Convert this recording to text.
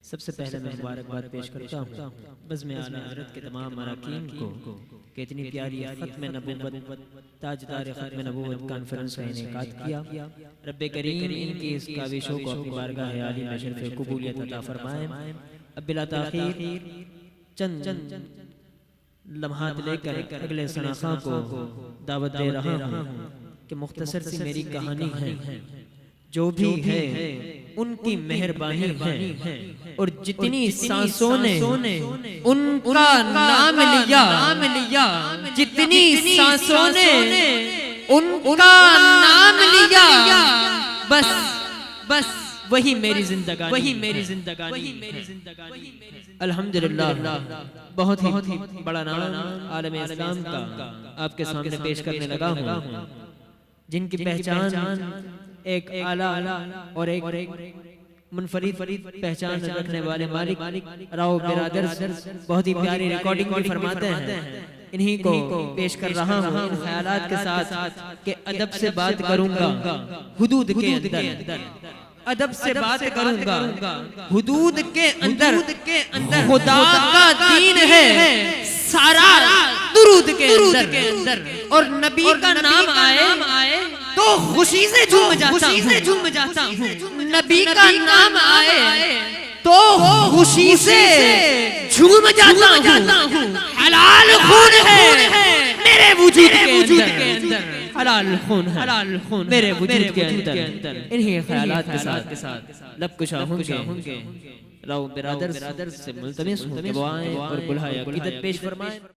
सबसे पहले मैं मुबारकबाद पेश करता हूँ बज़्म आला हज़रत के तमाम अरकान को कि इतनी प्यारी ख़त्म नबूवत ताजदार ख़त्म नबूवत कॉन्फ्रेंस का इनेकाद किया। रब्बे करीम इनकी इस काविशों को अपनी बारगाह आली में शर्फ़ कबूलियत अता फरमाएं। अब बिला ताख़ीर चंद लम्हात लेकर अगले सनाख़ा को दावत दे रहा हूँ कि मुख्तसर सी मेरी कहानी है, जो भी है उनकी मेहरबानी है और जितनी सांसों ने उनका नाम लिया, जितनी सांसों ने उनका नाम लिया, बस वही मेरी जिंदगानी अल्हम्दुलिल्लाह। बहुत ही बड़ा नाम आलम इस्लाम का आपके सामने पेश करने लगा हूँ, जिनकी पहचान एक आला और एक मुनफरिद पहचान रखने वाले मालिक राव बिरादर बहुत ही प्यारी रिकॉर्डिंग भी फरमाते हैं। इन्हीं को पेश कर रहा हूँ इन ख्यालात के साथ कि अदब से बात करूंगा हुदूद के अंदर, अदब से बात करूंगा हुदूद के अंदर। खुदा का दीन है सारा दुरूद के अंदर, और नबी का नाम आए तो खुशी से झूम जाता हूँ। नबी का नाम आए तो खुशी से झूम जाता हूँ। हलाल खून है मेरे वजूद के अंदर, हलाल खून मेरे वजूद के अंदर। इन्हीं ख्यालात के साथ लब कुशा होंगे राव बिरादर से मुल्तमिस हूँ कि वो आएं और बुलाए अकीदत पेश फरमाएं।